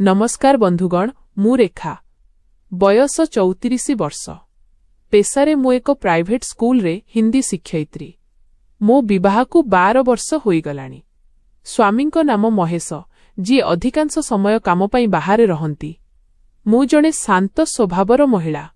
नमस्कार बंधुगण मु रेखा बयस 34 वर्ष पेशारे मु एक प्राइवेट स्कूल रे हिंदी शिक्षयित्री मो विवाह को 12 वर्ष होईगलानी। स्वामी नाम महेश जी अधिकांश समय काम पाई बाहरे रहंती। मु जणे शांत स्वभावर महिला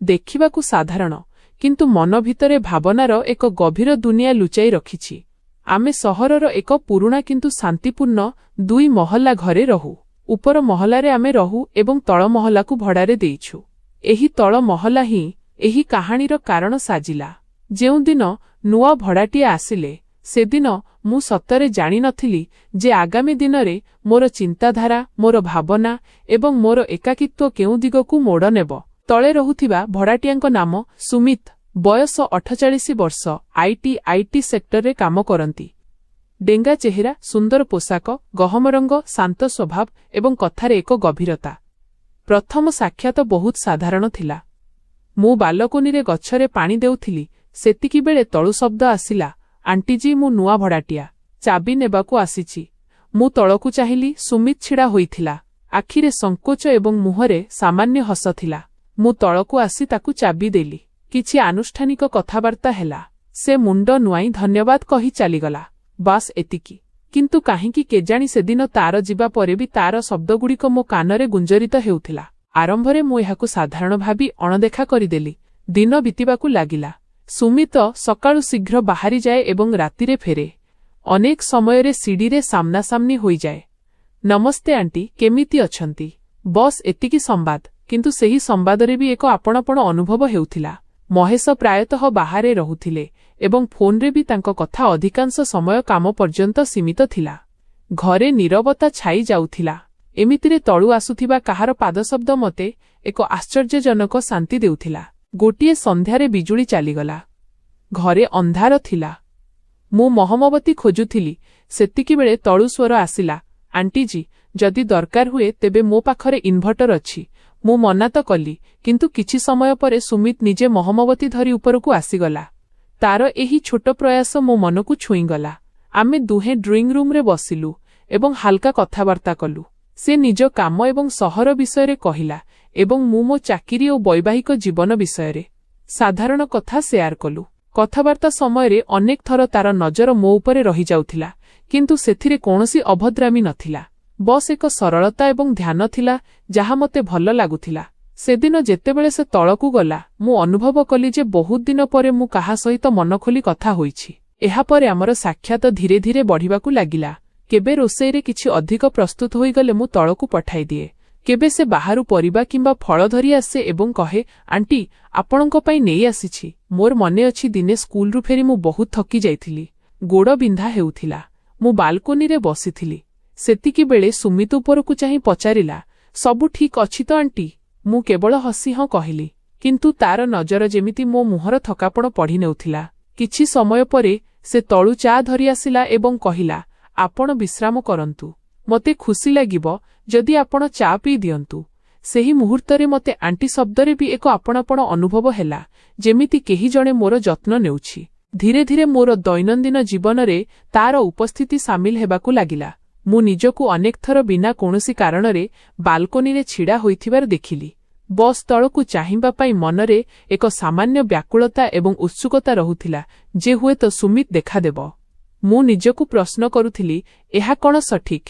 देखिबाकू साधारण किंतु मन भितरे भावनार एक गभीर दुनिया लुचाई रखिछि। आमे सहरर एक पुरुणा किंतु शांतिपूर्ण 2 महला घरे रहू। उपर महलारे आमे रहू एवं तळ महलाकू भड़ारे देइछु। एही तळ महला ही एही कहानीर कारण साजिला। जेउ दिन नुआ भड़ाटिए आसिले से दिन मु सतरे जानि नथिली जे आगामी दिनरे मोर चिंताधारा मोर भावना एवं मोर एकाकित्व केउ दिगकू मोड़ नेब। तळे रहुथिबा भड़ाटियांको नाम सुमित बयस 48 वर्ष आईटी सेक्टर रे काम करंती। डेंगा चेहरा सुंदर पोशाक गहम रंग शांत स्वभाव एवं कथारे एक गभीरता। प्रथम साक्षात बहुत साधारण थिला। मु बालकोनी गछरे पानी देउथिली सेतिकी बेले तळु शब्द आसिला, आंटी जी मु नुआ भड़ाटिया चाबी नेबाकू आसीछि। मु तळकू चाहिली सुमित छिड़ा होइथिला। आखिरे संकोच एवं मुहरे सामान्य हस थिला। मु तळकू आसी ताकू चाबी देली। किछि आनुष्ठानिक कथाबार्ता हेला। से मुंड नुआई धन्यवाद कही चलीगला। बास एतिकी। किंतु काहींकी केजाणी सेदिन तार जिबा परे भी तार शब्दगुड़िक मो कानरे गुंजरित हेउथिला। आरंभरे मु एहाकू साधारण भाबी अणदेखा करिदेली। दिन बीतिबाकू लागिला। सुमित सकाळु शीघ्र बाहरी जाए एवं रातिरे फेरे। अनेक समयरे सीडीरे सामनासामनी होई जाए। नमस्ते आंटी केमिति अछंती। बस एतिकी संवाद। किंतु सेही संवादरे भी एक आपणपण अनुभव हेउथिला। महेश प्रायतः बाहरे रहुथिले एवं फोनरे भी तांको कथा अधिकांश समय काम पर्यंत सीमित थिला। घरे नीरवता छाई जाउथिला। एमितिरे तळु आसुथिबा काहार पादशब्द मते एक आश्चर्यजनक शांति देउथिला। गोटिए संध्यारे बिजुली चालीगला। घरे अंधार थिला। मु मोहमबती खोजुथिली सेतिकी बेले तळु स्वर आसिला, आंटी जी जदि दरकार हुए तेबे मो पाखरे इन्भर्टर अछि। मु मना तो कली किंतु किछि समय परे सुमित निजे मोहमबती धरी उपरकू आसीगला। तार एही छोट प्रयास मो मनकू छुईगला। आमे दुहे ड्रॉइंग रूम रे बसिलु एवं हालका कथाबार्ता कलु। से निज काम एवं सहर विषय कहिला एवं मु मो चाकिरी और वैवाहिक जीवन विषय साधारण कथा शेयर कलु। कथाबार्ता समय अनेक थर तार नजर मो उपरे रही जाउथिला किंतु सेथिरे कोनोसी अभद्रामी नथिला। बस एक सरलता एवं ध्यान थिला जहा मते भल लागुथिला। सेदिन जेतेबेले से तळकू गला मु अनुभव कली जे बहुत दिन परे मु काहा सहित मन खोली कथा होईछि। एहा परे हमर साक्षात धीरे धीरे बढ़िबाकू लागिला। केबे रोसेईरे किछि अधिक प्रस्तुत होई गले मु तळकू पठाई दिए। केबे से बाहारु परिबा किंबा फळ धरी आसे एवं कहे, आंटी आपणको पई नेई आसीछि। मोर मने अछि दिने स्कूल रु फेरी मु बहुत थकी जाइथिली। गोड़ बिंधा हेउथिला। मु बालकोनी रे बसिथिली। सेतिकी बेले सुमित उपरकू चाहि पचारिला, सबु ठीक अछि तो आंटी। मु केवल हसी हाँ कहिली किंतु तार नजर जेमिति मो मुहर थकापण पढ़ी नेउथिला। किछि समय परे से तळु चा धरी आसिला एवं कहिला, आपण विश्राम करंतु। मते खुशी लागिबो जदि आपण चा पी दियंतु। सेही मुहूर्तरे मते आंटी शब्दरे भी एक आपणपण अनुभव हेला जेमिति केही जणे मोर जत्न नेउछि। धीरे धीरे मोर दैनंदिन जीवन रे तार उपस्थिति सामिल हेबाकू लागिला। मु निजकू अनेक थर बिना कोनोसी कारणरे बालकोनी रे छिड़ा होइथिबार देखिली। बस तळकू चाहिबा पई मनरे एक सामान्य व्याकुलता एवं उत्सुकता रहुथिला जे हुए तो सुमित देखा देबो। मु निजकू प्रश्न करुथिली, एहा कोन सठिक,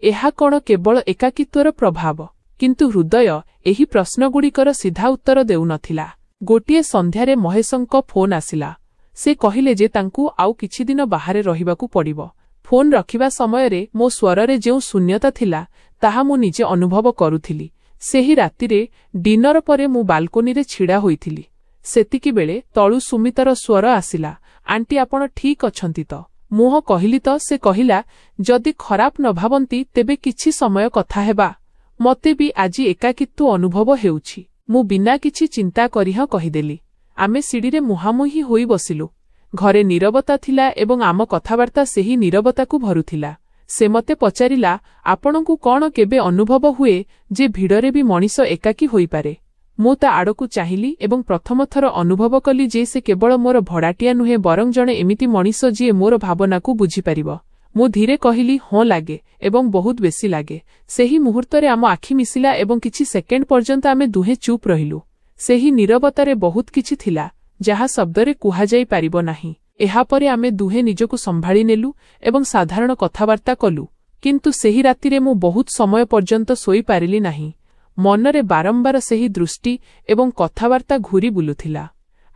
एहा कोन केवल एकाकित्वर प्रभाव। किंतु हृदय एही प्रश्नगुड़िकर सीधा उत्तर देउ नथिला। गोटिए संध्यारे महेशंको फोन आसिला। से कहिले जे तांकू आउ किछि दिन बाहरे रहिबाकू पड़िबो। फोन रखिबा समयरे मो स्वररे जेउ शून्यता थिला ताहा मु निजे अनुभव करुथिली। सेही रातिरे डिनर परे मु बालकोनी रे छिड़ा होइथिली। सेतिकी बेले तळु सुमितर स्वर आसिला, आंटी आपण ठीक अछंती तो। मुह कहिली तो से कहिला, जदि खराब न भाबंती तेबे किछि समय कथा हेबा। मते भी आजी एकाकित्व अनुभव हेउछि। मु बिना किछि चिंता करिह कहिदेली। आमे सीडीरे मुहामुही होई बसिलु। घरे नीरवता थिला एवं आम कथाबार्ता सेही नीरवताकू भरुथिला। से मते पचारिला, आपणकू कौन केबे अनुभव हुए जे भिड़रे भी मनीष एकाकी होई पारे। मु ता आड़कू चाहिली एवं प्रथम थर अनुभव कली जे से केवल मोर भड़ाटिया नुहे बरं जणे एमिति मनीष जी मोर भावनाकू बुझी पारिबो। ମୁଁ ଧୀରେ କହିଲି ହଁ ଲାଗେ ଏବଂ ବହୁତ ବେଶୀ ଲାଗେ। ସେହି ମୁହୂର୍ତ୍ତରେ ଆମ ଆଖି ମିଶିଲା ଏବଂ କିଛି ସେକେଣ୍ଡ ପର୍ଯ୍ୟନ୍ତ ଆମେ ଦୁହେଁ ଚୁପ୍ ରହିଲୁ। ସେହି ନୀରବତାରେ ବହୁତ କିଛି ଥିଲା ଯାହା ଶବ୍ଦରେ କୁହାଯାଇ ପାରିବ ନାହିଁ। ଏହାପରେ ଆମେ ଦୁହେଁ ନିଜକୁ ସମ୍ଭାଳି ନେଲୁ ଏବଂ ସାଧାରଣ କଥାବାର୍ତ୍ତା କଲୁ। କିନ୍ତୁ ସେହି ରାତିରେ ମୁଁ ବହୁତ ସମୟ ପର୍ଯ୍ୟନ୍ତ ଶୋଇପାରିଲି ନାହିଁ। ମନରେ ବାରମ୍ବାର ସେହି ଦୃଷ୍ଟି ଏବଂ କଥାବାର୍ତ୍ତା ଘୂରି ବୁଲୁଥିଲା।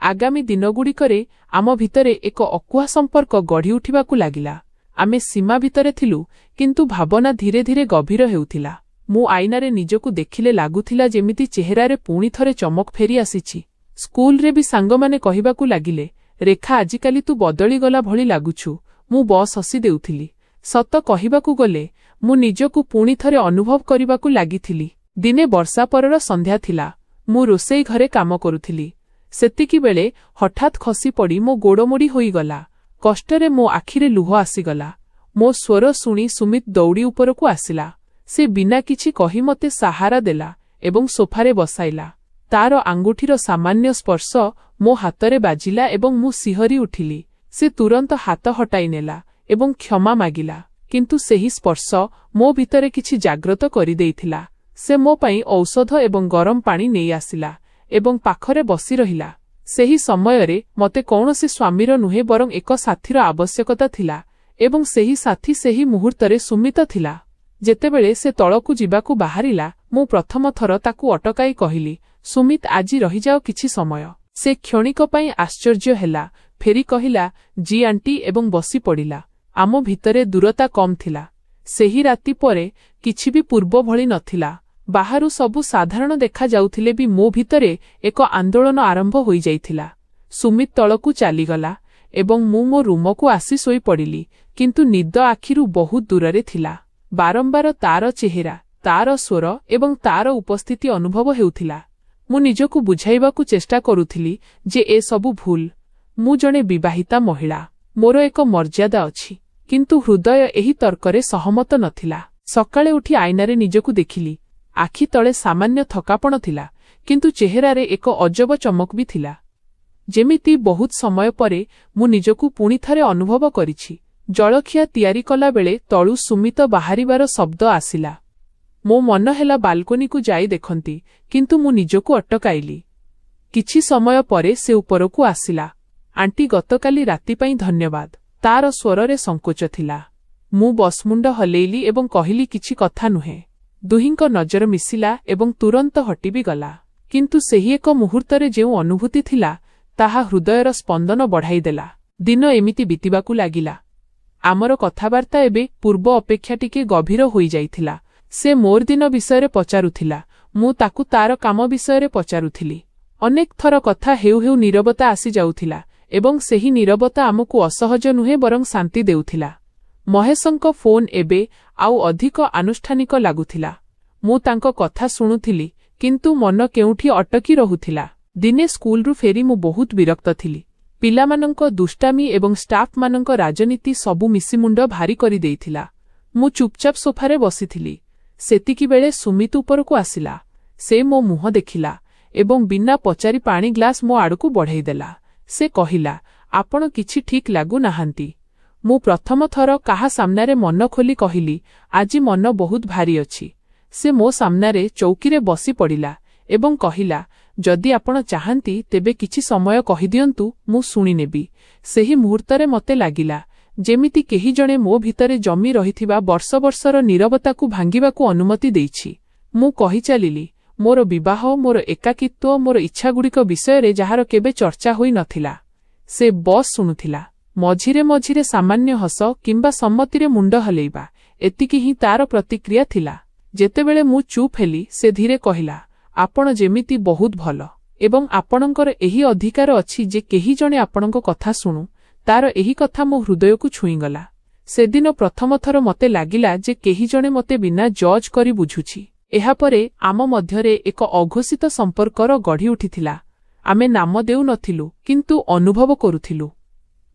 ଆଗାମୀ ଦିନଗୁଡ଼ିକରେ ଆମ ଭିତରେ ଏକ ଅକୁହା ସମ୍ପର୍କ ଗଢ଼ି ଉଠିବାକୁ ଲାଗିଲା। ଆମେ ସୀମା ଭିତରେ ଥିଲୁ, କିନ୍ତୁ ଭାବନା ଧୀରେ ଧୀରେ ଗଭୀର ହେଉଥିଲା। ମୁଁ ଆଇନାରେ ନିଜକୁ ଦେଖିଲେ ଲାଗୁଥିଲା ଯେମିତି ଚେହେରାରେ ପୁଣି ଥରେ ଚମକ ଫେରି ଆସିଛି। ସ୍କୁଲରେ ବି ସାଙ୍ଗମାନେ କହିବାକୁ ଲାଗିଲେ, ରେଖା ଆଜିକାଲି ତୁ ବଦଳିଗଲା ଭଳି ଲାଗୁଛୁ। ମୁଁ ବସ୍ ହସି ଦେଉଥିଲି। ସତ କହିବାକୁ ଗଲେ ମୁଁ ନିଜକୁ ପୁଣି ଥରେ ଅନୁଭବ କରିବାକୁ ଲାଗିଥିଲି। ଦିନେ ବର୍ଷା ପରର ସନ୍ଧ୍ୟା ଥିଲା। ମୁଁ ରୋଷେଇ ଘରେ କାମ କରୁଥିଲି। ସେତିକିବେଳେ ହଠାତ୍ ଖସିପଡ଼ି ମୋ ଗୋଡ଼ ମୋଡ଼ି ହୋଇଗଲା। କଷ୍ଟରେ ମୋ ଆଖିରେ ଲୁହ ଆସିଗଲା। ମୋ ସ୍ୱର ଶୁଣି ସୁମିତ ଦୌଡ଼ି ଉପରକୁ ଆସିଲା। ସେ ବିନା କିଛି କହି ମୋତେ ସାହାରା ଦେଲା ଏବଂ ସୋଫାରେ ବସାଇଲା। ତାର ଆଙ୍ଗୁଠିର ସାମାନ୍ୟ ସ୍ପର୍ଶ ମୋ ହାତରେ ବାଜିଲା ଏବଂ ମୁଁ ଶିହରି ଉଠିଲି। ସେ ତୁରନ୍ତ ହାତ ହଟାଇ ନେଲା ଏବଂ କ୍ଷମା ମାଗିଲା। କିନ୍ତୁ ସେହି ସ୍ପର୍ଶ ମୋ ଭିତରେ କିଛି ଜାଗ୍ରତ କରିଦେଇଥିଲା। ସେ ମୋ ପାଇଁ ଔଷଧ ଏବଂ ଗରମ ପାଣି ନେଇ ଆସିଲା ଏବଂ ପାଖରେ ବସି ରହିଲା। ସେହି ସମୟରେ ମୋତେ କୌଣସି ସ୍ୱାମୀର ନୁହେଁ ବରଂ ଏକ ସାଥୀର ଆବଶ୍ୟକତା ଥିଲା ଏବଂ ସେହି ସାଥୀ ସେହି ମୁହୂର୍ତ୍ତରେ ସୁମିତ ଥିଲା। ଯେତେବେଳେ ସେ ତଳକୁ ଯିବାକୁ ବାହାରିଲା, ମୁଁ ପ୍ରଥମ ଥର ତାକୁ ଅଟକାଇ କହିଲି, ସୁମିତ, ଆଜି ରହିଯାଅ କିଛି ସମୟ। ସେ କ୍ଷଣିକ ପାଇଁ ଆଶ୍ଚର୍ଯ୍ୟ ହେଲା, ଫେରି କହିଲା, ଜି ଆଣ୍ଟି ଏବଂ ବସି ପଡ଼ିଲା। ଆମ ଭିତରେ ଦୂରତା କମ୍ ଥିଲା। ସେହି ରାତି ପରେ କିଛି ବି ପୂର୍ବ ଭଳି ନଥିଲା। ବାହାରୁ ସବୁ ସାଧାରଣ ଦେଖାଯାଉଥିଲେ ବି ମୋ ଭିତରେ ଏକ ଆନ୍ଦୋଳନ ଆରମ୍ଭ ହୋଇଯାଇଥିଲା। ସୁମିତ ତଳକୁ ଚାଲିଗଲା ଏବଂ ମୁଁ ମୋ ରୁମକୁ ଆସି ଶୋଇପଡ଼ିଲି। କିନ୍ତୁ ନିଦ ଆଖିରୁ ବହୁତ ଦୂରରେ ଥିଲା। ବାରମ୍ବାର ତାର ଚେହେରା, ତାର ସ୍ୱର ଏବଂ ତାର ଉପସ୍ଥିତି ଅନୁଭବ ହେଉଥିଲା। ମୁଁ ନିଜକୁ ବୁଝାଇବାକୁ ଚେଷ୍ଟା କରୁଥିଲି ଯେ ଏସବୁ ଭୁଲ। ମୁଁ ଜଣେ ବିବାହିତା ମହିଳା। ମୋର ଏକ ମର୍ଯ୍ୟାଦା ଅଛି। କିନ୍ତୁ ହୃଦୟ ଏହି ତର୍କରେ ସହମତ ନଥିଲା। ସକାଳେ ଉଠି ଆଇନାରେ ନିଜକୁ ଦେଖିଲି। ଆଖି ତଳେ ସାମାନ୍ୟ ଥକାପଣ ଥିଲା, କିନ୍ତୁ ଚେହେରାରେ ଏକ ଅଜବ ଚମକ ବି ଥିଲା। ଯେମିତି ବହୁତ ସମୟ ପରେ ମୁଁ ନିଜକୁ ପୁଣି ଥରେ ଅନୁଭବ କରିଛି। ଜଳଖିଆ ତିଆରି କଲାବେଳେ ତଳୁ ସୁମିତ ବାହାରିବାର ଶବ୍ଦ ଆସିଲା। ମୋ ମନ ହେଲା ବାଲକୋନିକୁ ଯାଇ ଦେଖନ୍ତି, କିନ୍ତୁ ମୁଁ ନିଜକୁ ଅଟକାଇଲି। କିଛି ସମୟ ପରେ ସେ ଉପରକୁ ଆସିଲା। ଆଣ୍ଟି, ଗତକାଲି ରାତି ପାଇଁ ଧନ୍ୟବାଦ। ତାର ସ୍ୱରରେ ସଙ୍କୋଚ ଥିଲା। ମୁଁ ବସ୍ମୁଣ୍ଡ ହଲେଇଲି ଏବଂ କହିଲି, କିଛି କଥା ନୁହେଁ। ଦୁହିଁଙ୍କ ନଜର ମିଶିଲା ଏବଂ ତୁରନ୍ତ ହଟି ବି ଗଲା। କିନ୍ତୁ ସେହି ଏକ ମୁହୂର୍ତ୍ତରେ ଯେଉଁ ଅନୁଭୂତି ଥିଲା, ତାହା ହୃଦୟର ସ୍ପନ୍ଦନ ବଢ଼ାଇଦେଲା। ଦିନ ଏମିତି ବିତିବାକୁ ଲାଗିଲା। ଆମର କଥାବାର୍ତ୍ତା ଏବେ ପୂର୍ବ ଅପେକ୍ଷା ଟିକେ ଗଭୀର ହୋଇଯାଇଥିଲା। ସେ ମୋର ଦିନ ବିଷୟରେ ପଚାରୁଥିଲା, ମୁଁ ତାକୁ ତାର କାମ ବିଷୟରେ ପଚାରୁଥିଲି। ଅନେକ ଥର କଥା ହେଉ ହେଉ ନୀରବତା ଆସିଯାଉଥିଲା ଏବଂ ସେହି ନୀରବତା ଆମକୁ ଅସହଜ ନୁହେଁ ବରଂ ଶାନ୍ତି ଦେଉଥିଲା। ମହେଶଙ୍କ ଫୋନ୍ ଏବେ ଆଉ ଅଧିକ ଆନୁଷ୍ଠାନିକ ଲାଗୁଥିଲା। ମୁଁ ତାଙ୍କ କଥା ଶୁଣୁଥିଲି, କିନ୍ତୁ ମନ କେଉଁଠି ଅଟକି ରହୁଥିଲା। ଦିନେ ସ୍କୁଲରୁ ଫେରି ମୁଁ ବହୁତ ବିରକ୍ତ ଥିଲି। ପିଲାମାନଙ୍କ ଦୁଷ୍ଟାମି ଏବଂ ଷ୍ଟାଫ୍ମାନଙ୍କ ରାଜନୀତି ସବୁ ମିଶି ମୁଣ୍ଡ ଭାରି କରିଦେଇଥିଲା। ମୁଁ ଚୁପଚାପ ସୋଫାରେ ବସିଥିଲି। ସେତିକିବେଳେ ସୁମିତ ଉପରକୁ ଆସିଲା। ସେ ମୋ ମୁହଁ ଦେଖିଲା ଏବଂ ବିନା ପଚାରି ପାଣି ଗ୍ଲାସ୍ ମୋ ଆଡ଼କୁ ବଢ଼ାଇଦେଲା। ସେ କହିଲା, ଆପଣ କିଛି ଠିକ୍ ଲାଗୁନାହାନ୍ତି। ମୁଁ ପ୍ରଥମ ଥର କାହା ସାମ୍ନାରେ ମନ ଖୋଲି କହିଲି, ଆଜି ମନ ବହୁତ ଭାରି ଅଛି। ସେ ମୋ ସାମ୍ନାରେ ଚୌକିରେ ବସି ପଡ଼ିଲା ଏବଂ କହିଲା, ଯଦି ଆପଣ ଚାହାନ୍ତି ତେବେ କିଛି ସମୟ କହିଦିଅନ୍ତୁ, ମୁଁ ଶୁଣିନେବି। ସେହି ମୁହୂର୍ତ୍ତରେ ମୋତେ ଲାଗିଲା ଯେମିତି କେହି ଜଣେ ମୋ ଭିତରେ ଜମି ରହିଥିବା ବର୍ଷ ବର୍ଷର ନୀରବତାକୁ ଭାଙ୍ଗିବାକୁ ଅନୁମତି ଦେଇଛି। ମୁଁ କହିଚାଲିଲି, ମୋର ବିବାହ, ମୋର ଏକାକିତ୍ୱ, ମୋର ଇଚ୍ଛାଗୁଡ଼ିକ ବିଷୟରେ ଯାହାର କେବେ ଚର୍ଚ୍ଚା ହୋଇ ନଥିଲା। ସେ ବସ୍ ଶୁଣୁଥିଲା। ମଝିରେ ମଝିରେ ସାମାନ୍ୟ ହସ କିମ୍ବା ସମ୍ମତିରେ ମୁଣ୍ଡ ହଲେଇବା, ଏତିକି ହିଁ ତାର ପ୍ରତିକ୍ରିୟା ଥିଲା। ଯେତେବେଳେ ମୁଁ ଚୁପ୍ ହେଲି, ସେ ଧୀରେ କହିଲା, ଆପଣ ଯେମିତି ବହୁତ ଭଲ ଏବଂ ଆପଣଙ୍କର ଏହି ଅଧିକାର ଅଛି ଯେ କେହି ଜଣେ ଆପଣଙ୍କ କଥା ଶୁଣୁ। ତାର ଏହି କଥା ମୋ ହୃଦୟକୁ ଛୁଇଁଗଲା। ସେଦିନ ପ୍ରଥମ ଥର ମୋତେ ଲାଗିଲା ଯେ କେହି ଜଣେ ମୋତେ ବିନା ଜଜ୍ କରି ବୁଝୁଛି। ଏହାପରେ ଆମ ମଧ୍ୟରେ ଏକ ଅଘୋଷିତ ସମ୍ପର୍କର ଗଢ଼ି ଉଠିଥିଲା। ଆମେ ନାମ ଦେଉନଥିଲୁ, କିନ୍ତୁ ଅନୁଭବ କରୁଥିଲୁ।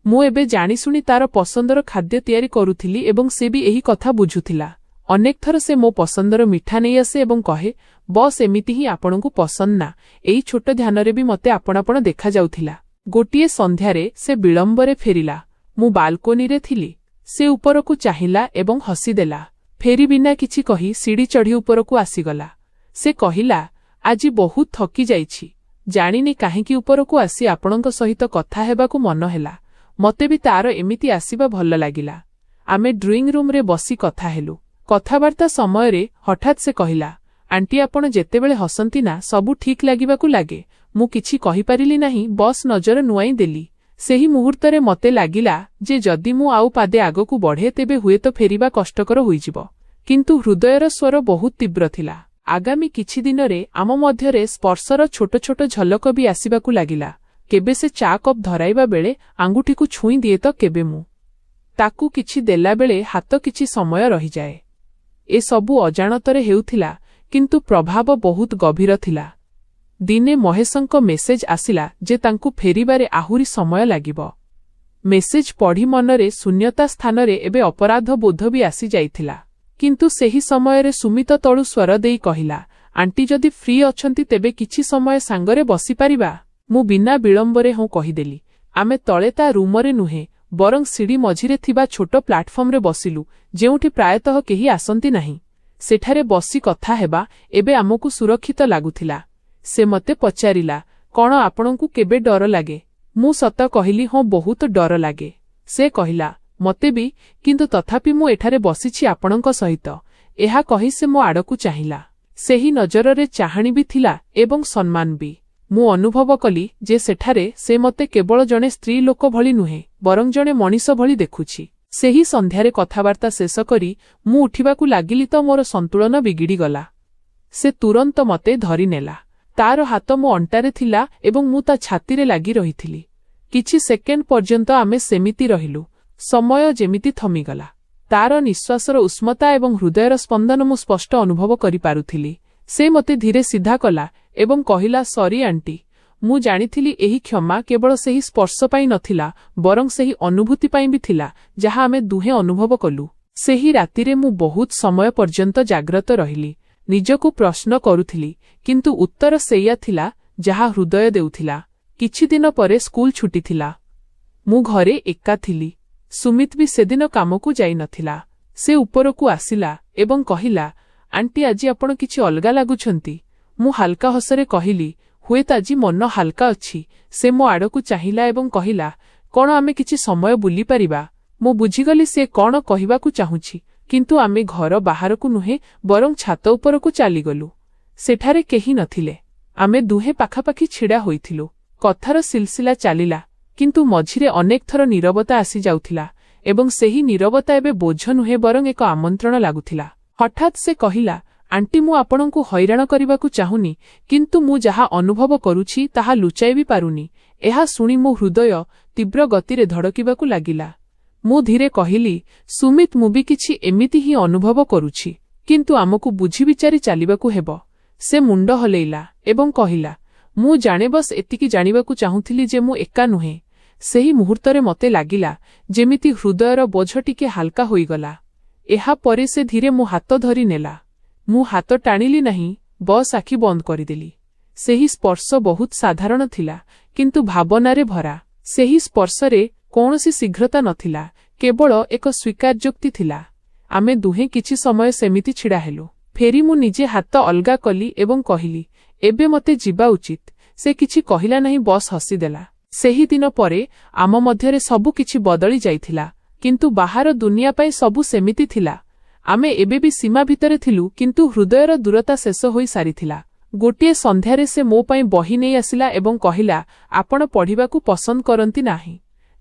ମୁଁ ଏବେ ଜାଣିଶୁଣି ତାର ପସନ୍ଦର ଖାଦ୍ୟ ତିଆରି କରୁଥିଲି ଏବଂ ସେ ବି ଏହି କଥା ବୁଝୁଥିଲା। ଅନେକ ଥର ସେ ମୋ ପସନ୍ଦର ମିଠା ନେଇ ଆସେ ଏବଂ କହେ, ବସ୍ ଏମିତି ହିଁ ଆପଣଙ୍କୁ ପସନ୍ଦ ନା। ଏଇ ଛୋଟ ଧ୍ୟାନରେ ବି ମୋତେ ଆପଣାପଣ ଦେଖାଯାଉଥିଲା। ଗୋଟିଏ ସନ୍ଧ୍ୟାରେ ସେ ବିଳମ୍ବରେ ଫେରିଲା। ମୁଁ ବାଲକୋନିରେ ଥିଲି। ସେ ଉପରକୁ ଚାହିଁଲା ଏବଂ ହସିଦେଲା। ଫେରି ବିନା କିଛି କହି ସିଡ଼ି ଚଢ଼ି ଉପରକୁ ଆସିଗଲା। ସେ କହିଲା, ଆଜି ବହୁତ ଥକି ଯାଇଛି। ଜାଣିନି କାହିଁକି ଉପରକୁ ଆସି ଆପଣଙ୍କ ସହିତ କଥା ହେବାକୁ ମନ ହେଲା। ମତେ ବି ତାର ଏମିତି ଆସିବା ଭଲ ଲାଗିଲା। ଆମେ ଡ୍ରଇଂ ରୁମ୍ରେ ବସି କଥା ହେଲୁ। କଥାବାର୍ତ୍ତା ସମୟରେ ହଠାତ୍ ସେ କହିଲା, ଆଣ୍ଟି ଆପଣ ଯେତେବେଳେ ହସନ୍ତି ନା ସବୁ ଠିକ୍ ଲାଗିବାକୁ ଲାଗେ। ମୁଁ କିଛି କହିପାରିଲି ନାହିଁ, ବସ୍ ନଜର ନୁଆଇଁ ଦେଲି। ସେହି ମୁହୂର୍ତ୍ତରେ ମତେ ଲାଗିଲା ଯେ ଯଦି ମୁଁ ଆଉ ପାଦେ ଆଗକୁ ବଢ଼େ ତେବେ ହୁଏତ ଫେରିବା କଷ୍ଟକର ହୋଇଯିବ। କିନ୍ତୁ ହୃଦୟର ସ୍ୱର ବହୁତ ତୀବ୍ର ଥିଲା। ଆଗାମୀ କିଛି ଦିନରେ ଆମ ମଧ୍ୟରେ ସ୍ପର୍ଶର ଛୋଟ ଛୋଟ ଝଲକ ବି ଆସିବାକୁ ଲାଗିଲା। କେବେ ସେ ଚା କପ୍ ଧରାଇବା ବେଳେ ଆଙ୍ଗୁଠିକୁ ଛୁଇଁ ଦିଏ ତ କେବେ ମୁଁ ତାକୁ କିଛି ଦେଲାବେଳେ ହାତ କିଛି ସମୟ ରହିଯାଏ। ଏସବୁ ଅଜାଣତରେ ହେଉଥିଲା, କିନ୍ତୁ ପ୍ରଭାବ ବହୁତ ଗଭୀର ଥିଲା। ଦିନେ ମହେଶଙ୍କ ମେସେଜ ଆସିଲା ଯେ ତାଙ୍କୁ ଫେରିବାରେ ଆହୁରି ସମୟ ଲାଗିବ। ମେସେଜ ପଢ଼ି ମନରେ ଶୂନ୍ୟତା ସ୍ଥାନରେ ଏବେ ଅପରାଧ ବୋଧ ବି ଆସିଯାଇଥିଲା। କିନ୍ତୁ ସେହି ସମୟରେ ସୁମିତ ତଳୁ ସ୍ୱର ଦେଇ କହିଲା, ଆଣ୍ଟି ଯଦି ଫ୍ରି ଅଛନ୍ତି ତେବେ କିଛି ସମୟ ସାଙ୍ଗରେ ବସିପାରିବା। ମୁଁ ବିନା ବିଳମ୍ବରେ ହଁ କହିଦେଲି। ଆମେ ତଳେ ତା ରୁମରେ ନୁହେଁ ବରଂ ସିଡ଼ି ମଝିରେ ଥିବା ଛୋଟ ପ୍ଲାଟଫର୍ମରେ ବସିଲୁ, ଯେଉଁଠି ପ୍ରାୟତଃ କେହି ଆସନ୍ତି ନାହିଁ। ସେଠାରେ ବସି କଥା ହେବା ଏବେ ଆମକୁ ସୁରକ୍ଷିତ ଲାଗୁଥିଲା। ସେ ମତେ ପଚାରିଲା, କ'ଣ ଆପଣଙ୍କୁ କେବେ ଡର ଲାଗେ? ମୁଁ ସତ କହିଲି, ହଁ ବହୁତ ଡର ଲାଗେ। ସେ କହିଲା, ମତେ ବି, କିନ୍ତୁ ତଥାପି ମୁଁ ଏଠାରେ ବସିଛି ଆପଣଙ୍କ ସହିତ। ଏହା କହି ସେ ମୋ ଆଡ଼କୁ ଚାହିଁଲା। ସେହି ନଜରରେ ଚାହାଣୀ ବି ଥିଲା ଏବଂ ସମ୍ମାନ ବି। ମୁଁ ଅନୁଭବ କଲି ଯେ ସେଠାରେ ସେ ମତେ କେବଳ ଜଣେ ସ୍ତ୍ରୀ ଲୋକ ଭଳି ନୁହେଁ ବରଂ ଜଣେ ମଣିଷ ଭଳି ଦେଖୁଛି। ସେହି ସନ୍ଧ୍ୟାରେ କଥାବାର୍ତ୍ତା ଶେଷ କରି ମୁଁ ଉଠିବାକୁ ଲାଗିଲି ତ ମୋର ସନ୍ତୁଳନ ବିଗିଡ଼ିଗଲା। ସେ ତୁରନ୍ତ ମତେ ଧରିନେଲା। ତାର ହାତ ମୋ ଅଣ୍ଟାରେ ଥିଲା ଏବଂ ମୁଁ ତା ଛାତିରେ ଲାଗି ରହିଥିଲି। କିଛି ସେକେଣ୍ଡ ପର୍ଯ୍ୟନ୍ତ ଆମେ ସେମିତି ରହିଲୁ। ସମୟ ଯେମିତି ଥମିଗଲା। ତାର ନିଶ୍ୱାସର ଉଷ୍ମତା ଏବଂ ହୃଦୟର ସ୍ପନ୍ଦନ ମୁଁ ସ୍ପଷ୍ଟ ଅନୁଭବ କରିପାରୁଥିଲି। ସେ ମତେ ଧୀରେ ସିଧା କଲା ଏବଂ କହିଲା, ସରି ଆଣ୍ଟି। ମୁଁ ଜାଣିଥିଲି ଏହି କ୍ଷମା କେବଳ ସେହି ସ୍ପର୍ଶ ପାଇଁ ନଥିଲା ବରଂ ସେହି ଅନୁଭୂତି ପାଇଁ ବି ଥିଲା ଯାହା ଆମେ ଦୁହେଁ ଅନୁଭବ କଲୁ। ସେହି ରାତିରେ ମୁଁ ବହୁତ ସମୟ ପର୍ଯ୍ୟନ୍ତ ଜାଗ୍ରତ ରହିଲି। ନିଜକୁ ପ୍ରଶ୍ନ କରୁଥିଲି, କିନ୍ତୁ ଉତ୍ତର ସେଇଆ ଥିଲା ଯାହା ହୃଦୟ ଦେଉଥିଲା। କିଛି ଦିନ ପରେ ସ୍କୁଲ ଛୁଟି ଥିଲା। ମୁଁ ଘରେ ଏକା ଥିଲି। ସୁମିତ ବି ସେଦିନ କାମକୁ ଯାଇନଥିଲା। ସେ ଉପରକୁ ଆସିଲା ଏବଂ କହିଲା, ଆଣ୍ଟି ଆଜି ଆପଣ କିଛି ଅଲଗା ଲାଗୁଛନ୍ତି। ମୁଁ ହାଲକା ହସରେ କହିଲି, ହୁଏତ ଆଜି ମନ ହାଲକା ଅଛି। ସେ ମୋ ଆଡ଼କୁ ଚାହିଁଲା ଏବଂ କହିଲା, କ'ଣ ଆମେ କିଛି ସମୟ ବୁଲିପାରିବା? ମୁଁ ବୁଝିଗଲି ସେ କ'ଣ କହିବାକୁ ଚାହୁଁଛି, କିନ୍ତୁ ଆମେ ଘର ବାହାରକୁ ନୁହେଁ ବରଂ ଛାତ ଉପରକୁ ଚାଲିଗଲୁ। ସେଠାରେ କେହି ନଥିଲେ। ଆମେ ଦୁହେଁ ପାଖାପାଖି ଛିଡ଼ା ହୋଇଥିଲୁ। କଥାର ସିଲସିଲା ଚାଲିଲା, କିନ୍ତୁ ମଝିରେ ଅନେକ ଥର ନୀରବତା ଆସିଯାଉଥିଲା ଏବଂ ସେହି ନୀରବତା ଏବେ ବୋଝ ନୁହେଁ ବରଂ ଏକ ଆମନ୍ତ୍ରଣ ଲାଗୁଥିଲା। ହଠାତ୍ ସେ କହିଲା, ଆଣ୍ଟି ମୁଁ ଆପଣଙ୍କୁ ହଇରାଣ କରିବାକୁ ଚାହୁଁନି, କିନ୍ତୁ ମୁଁ ଯାହା ଅନୁଭବ କରୁଛି ତାହା ଲୁଚାଇ ବି ପାରୁନି। ଏହା ଶୁଣି ମୋ ହୃଦୟ ତୀବ୍ର ଗତିରେ ଧଡ଼କିବାକୁ ଲାଗିଲା। ମୁଁ ଧୀରେ କହିଲି, ସୁମିତ ମୁଁ ବି କିଛି ଏମିତି ହିଁ ଅନୁଭବ କରୁଛି, କିନ୍ତୁ ଆମକୁ ବୁଝିବିଚାରି ଚାଲିବାକୁ ହେବ। ସେ ମୁଣ୍ଡ ହଲେଇଲା ଏବଂ କହିଲା, ମୁଁ ଜାଣେ ବସ୍ ଏତିକି ଜାଣିବାକୁ ଚାହୁଁଥିଲି ଯେ ମୁଁ ଏକା ନୁହେଁ। ସେହି ମୁହୂର୍ତ୍ତରେ ମତେ ଲାଗିଲା ଯେମିତି ହୃଦୟର ବୋଝ ଟିକେ ହାଲକା ହୋଇଗଲା। ଏହା ପରେ ସେ ଧୀରେ ମୋ ହାତ ଧରି ନେଲା। ମୁଁ ହାତ ଟାଣିଲି ନାହିଁ, ବସ୍ ଆଖି ବନ୍ଦ କରିଦେଲି। ସେହି ସ୍ପର୍ଶ ବହୁତ ସାଧାରଣ ଥିଲା, କିନ୍ତୁ ଭାବନାରେ ଭରା। ସେହି ସ୍ପର୍ଶରେ କୌଣସି ଶୀଘ୍ରତା ନଥିଲା, କେବଳ ଏକ ସ୍ୱୀକାର୍ଯ୍ୟୋକ୍ତି ଥିଲା। ଆମେ ଦୁହେଁ କିଛି ସମୟ ସେମିତି ଛିଡ଼ା ହେଲୁ। ଫେରି ମୁଁ ନିଜେ ହାତ ଅଲଗା କଲି ଏବଂ କହିଲି, ଏବେ ମତେ ଯିବା ଉଚିତ। ସେ କିଛି କହିଲା ନାହିଁ, ବସ୍ ହସିଦେଲା। ସେହି ଦିନ ପରେ ଆମ ମଧ୍ୟରେ ସବୁ କିଛି ବଦଳି ଯାଇଥିଲା, କିନ୍ତୁ ବାହାର ଦୁନିଆ ପାଇଁ ସବୁ ସେମିତି ଥିଲା। ଆମେ ଏବେ ବି ସୀମା ଭିତରେ ଥିଲୁ, କିନ୍ତୁ ହୃଦୟର ଦୂରତା ଶେଷ ହୋଇ ସାରିଥିଲା। ଗୋଟିଏ ସନ୍ଧ୍ୟାରେ ସେ ମୋ ପାଇଁ ବହି ନେଇ ଆସିଲା ଏବଂ କହିଲା, ଆପଣ ପଢ଼ିବାକୁ ପସନ୍ଦ କରନ୍ତି ନାହିଁ?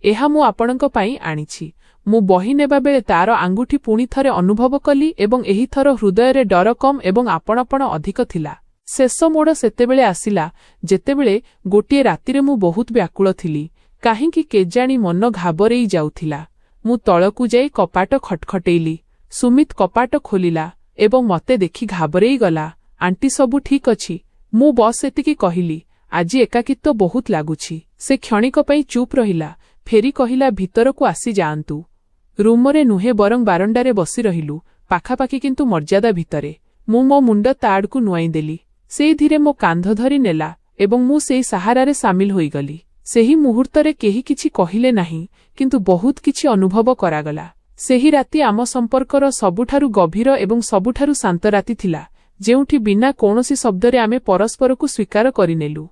ଏହା ମୁଁ ଆପଣଙ୍କ ପାଇଁ ଆଣିଛି। ମୁଁ ବହି ନେବାବେଳେ ତାର ଆଙ୍ଗୁଠି ପୁଣି ଥରେ ଅନୁଭବ କଲି ଏବଂ ଏହିଥର ହୃଦୟରେ ଡର କମ୍ ଏବଂ ଆପଣାପଣ ଅଧିକ ଥିଲା। ଶେଷ ମୋଡ଼ ସେତେବେଳେ ଆସିଲା ଯେତେବେଳେ ଗୋଟିଏ ରାତିରେ ମୁଁ ବହୁତ ବ୍ୟାକୁଳ ଥିଲି। କାହିଁକି କେଜାଣି ମନ ଘାବରେଇ ଯାଉଥିଲା। ମୁଁ ତଳକୁ ଯାଇ କପାଟ ଖଟଖଟେଇଲି। ସୁମିତ କପାଟ ଖୋଲିଲା ଏବଂ ମତେ ଦେଖି ଘାବରେଇ ଗଲା। ଆଣ୍ଟି ସବୁ ଠିକ୍ ଅଛି? ମୁଁ ବସ୍ ଏତିକି କହିଲି। ଆଜି ଏକାକିତ୍ୱ ବହୁତ ଲାଗୁଛି। ସେ କ୍ଷଣିକ ପାଇଁ ଚୁପ୍ ରହିଲା, ଫେରି କହିଲା, ଭିତରକୁ ଆସି ଯାଆନ୍ତୁ। ରୁମରେ ନୁହେଁ ବରଂ ବାରଣ୍ଡାରେ ବସି ରହିଲୁ, ପାଖାପାଖି କିନ୍ତୁ ମର୍ଯ୍ୟାଦା ଭିତରେ। ମୁଁ ମୋ ମୁଣ୍ଡ ତା ଆଡ଼କୁ ନୁଆଇଁ ଦେଲି। ସେ ଧୀରେ ମୋ କାନ୍ଧ ଧରି ନେଲା ଏବଂ ମୁଁ ସେଇ ସାହାରାରେ ସାମିଲ ହୋଇଗଲି। ସେହି ମୁହୂର୍ତ୍ତରେ କେହି କିଛି କହିଲେ ନାହିଁ, କିନ୍ତୁ ବହୁତ କିଛି ଅନୁଭବ କରାଗଲା। ସେହି ରାତି ଆମ ସମ୍ପର୍କର ସବୁଠାରୁ ଗଭୀର ଏବଂ ସବୁଠାରୁ ଶାନ୍ତ ରାତି ଥିଲା, ଯେଉଁଠି ବିନା କୌଣସି ଶବ୍ଦରେ ଆମେ ପରସ୍ପରକୁ ସ୍ୱୀକାର କରିନେଲୁ।